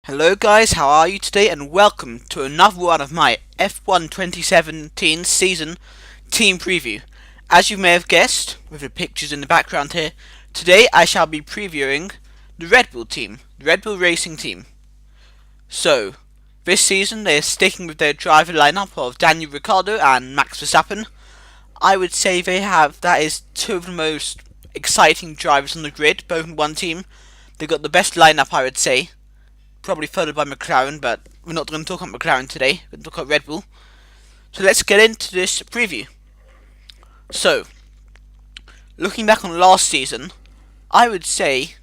Hello guys, how are you today, and welcome to another one of my F1 2017 season team preview. As you may have guessed, with the pictures in the background here, today I shall be previewing the Red Bull team, the Red Bull Racing team. So, this season they are sticking with their driver lineup of Daniel Ricciardo and Max Verstappen. I would say that is two of the most exciting drivers on the grid, both in one team. They've got the best lineup, I would say. Probably followed by McLaren, but we're not going to talk about McLaren today. We're going to talk about Red Bull. So let's get into this preview. So, looking back on last season, I would say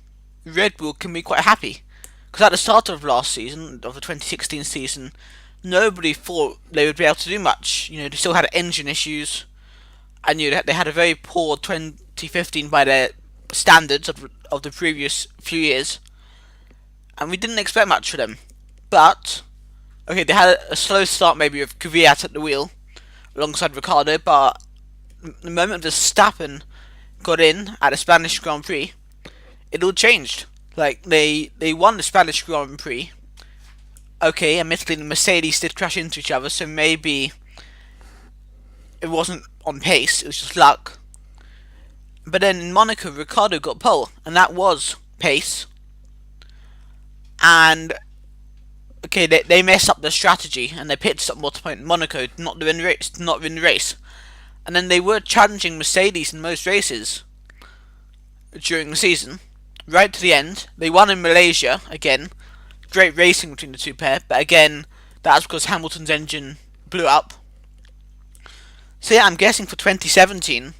Red Bull can be quite happy. Because at the start of last season, of the 2016 season, nobody thought they would be able to do much. They still had engine issues, and they had a very poor 2015 by their standards of the previous few years. And we didn't expect much for them. But, okay, they had a slow start maybe with Kvyat at the wheel, alongside Ricciardo, but the moment Verstappen got in at the Spanish Grand Prix, it all changed. Like, they won the Spanish Grand Prix. Okay, admittedly the Mercedes did crash into each other, so maybe it wasn't on pace, it was just luck. But then in Monaco, Ricciardo got pole, and that was pace. And okay, they messed up their strategy and they pitched up multiple in Monaco, not win the race. And then they were challenging Mercedes in most races during the season, right to the end. They won in Malaysia again. Great racing between the two pair, but again, that was because Hamilton's engine blew up. So yeah, I'm guessing for 2017,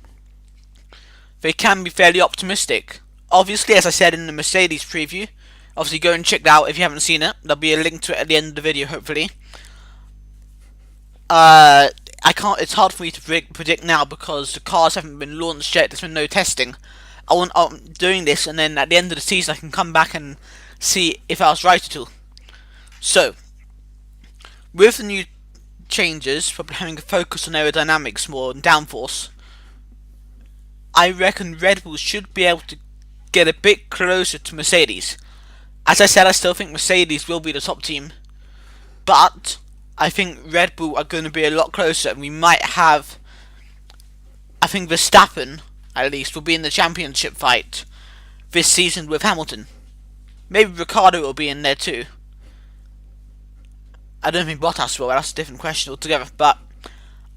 they can be fairly optimistic. Obviously, as I said in the Mercedes preview, obviously go and check that out if you haven't seen it. There'll be a link to it at the end of the video, hopefully. It's hard for me to predict now because the cars haven't been launched yet. There's been no testing. I'm doing this, and then at the end of the season I can come back and see if I was right at all. So, with the new changes, probably having a focus on aerodynamics more and downforce, I reckon Red Bull should be able to get a bit closer to Mercedes. As I said, I still think Mercedes will be the top team, but I think Red Bull are going to be a lot closer, and we might have, I think Verstappen, at least, will be in the championship fight this season with Hamilton. Maybe Ricciardo will be in there too. I don't think Bottas will, that's a different question altogether, but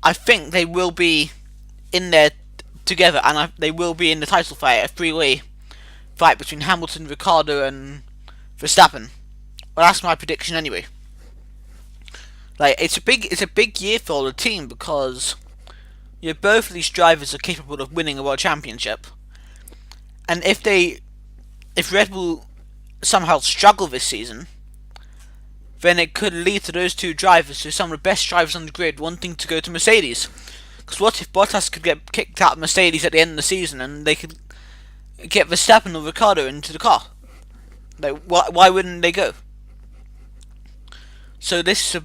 I think they will be in there together, and they will be in the title fight, a three-way fight between Hamilton, Ricciardo, and Verstappen. Well, that's my prediction anyway. Like, it's a big year for the team because both of these drivers are capable of winning a world championship. And if Red Bull somehow struggle this season, then it could lead to those two drivers, to some of the best drivers on the grid, wanting to go to Mercedes. Because what if Bottas could get kicked out of Mercedes at the end of the season and they could get Verstappen or Ricciardo into the car? Like, why wouldn't they go? So this is a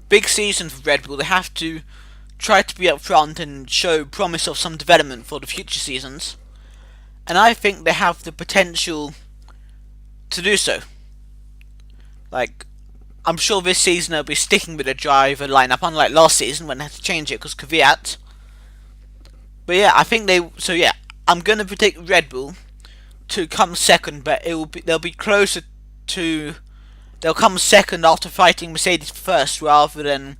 big season for Red Bull. They have to try to be up front and show promise of some development for the future seasons. And I think they have the potential to do so. Like, I'm sure this season they'll be sticking with the driver lineup, unlike last season when they had to change it because Kvyat. But yeah, I think I'm going to predict Red Bull to come second, but they'll be closer to. They'll come second after fighting Mercedes first, rather than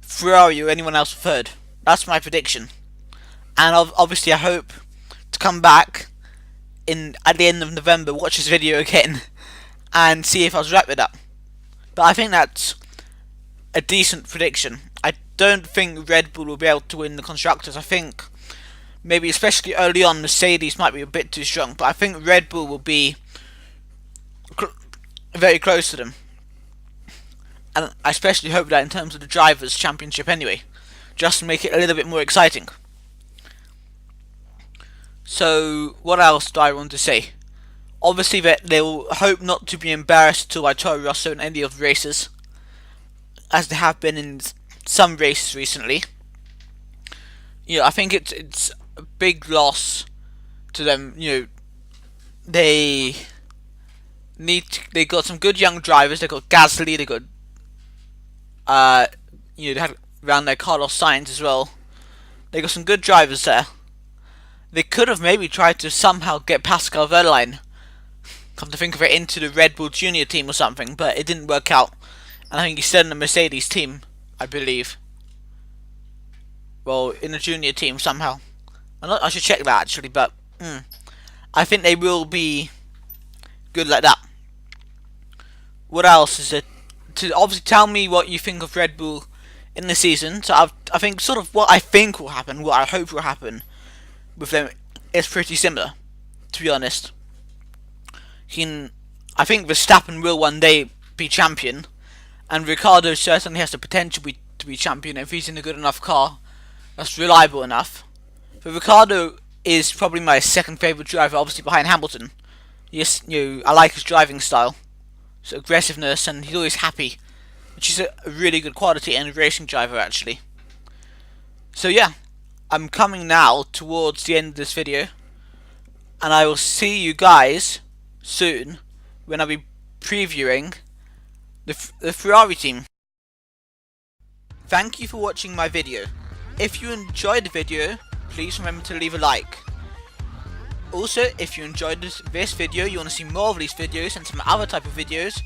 Ferrari or anyone else third. That's my prediction, and obviously I hope to come back at the end of November, watch this video again, and see if I was right with that. But I think that's a decent prediction. I don't think Red Bull will be able to win the constructors. I think maybe especially early on, Mercedes might be a bit too strong, but I think Red Bull will be very close to them. And I especially hope that in terms of the Drivers' Championship anyway, just to make it a little bit more exciting. So, what else do I want to say? Obviously that they'll hope not to be embarrassed by Toro Rosso in any of the races, as they have been in some races recently. I think it's a big loss to them. They They got some good young drivers. They got Gasly. They got they had around there Carlos Sainz as well. They got some good drivers there. They could have maybe tried to somehow get Pascal Wehrlein, come to think of it, into the Red Bull Junior team or something, but it didn't work out. And I think he's still in the Mercedes team, I believe. Well, in the junior team somehow. I should check that actually, but I think they will be good like that. What else is it? To obviously tell me what you think of Red Bull in the season. So I think sort of what I think will happen, what I hope will happen with them is pretty similar, to be honest. I think Verstappen will one day be champion, and Ricciardo certainly has the potential to be champion if he's in a good enough car that's reliable enough. But Ricciardo is probably my second favourite driver, obviously behind Hamilton. Yes, I like his driving style, his aggressiveness, and he's always happy, which is a really good quality in a racing driver actually. So yeah, I'm coming now towards the end of this video, and I will see you guys soon when I'll be previewing the Ferrari team. Thank you for watching my video. If you enjoyed the video, please remember to leave a like. Also, if you enjoyed this video, you want to see more of these videos and some other type of videos,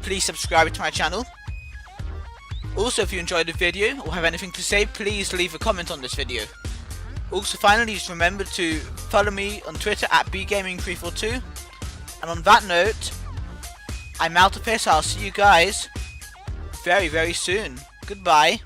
please subscribe to my channel. Also, if you enjoyed the video or have anything to say, please leave a comment on this video. Also, finally, just remember to follow me on Twitter at bgaming342. And on that note, I'm out of here, so I'll see you guys very, very soon. Goodbye.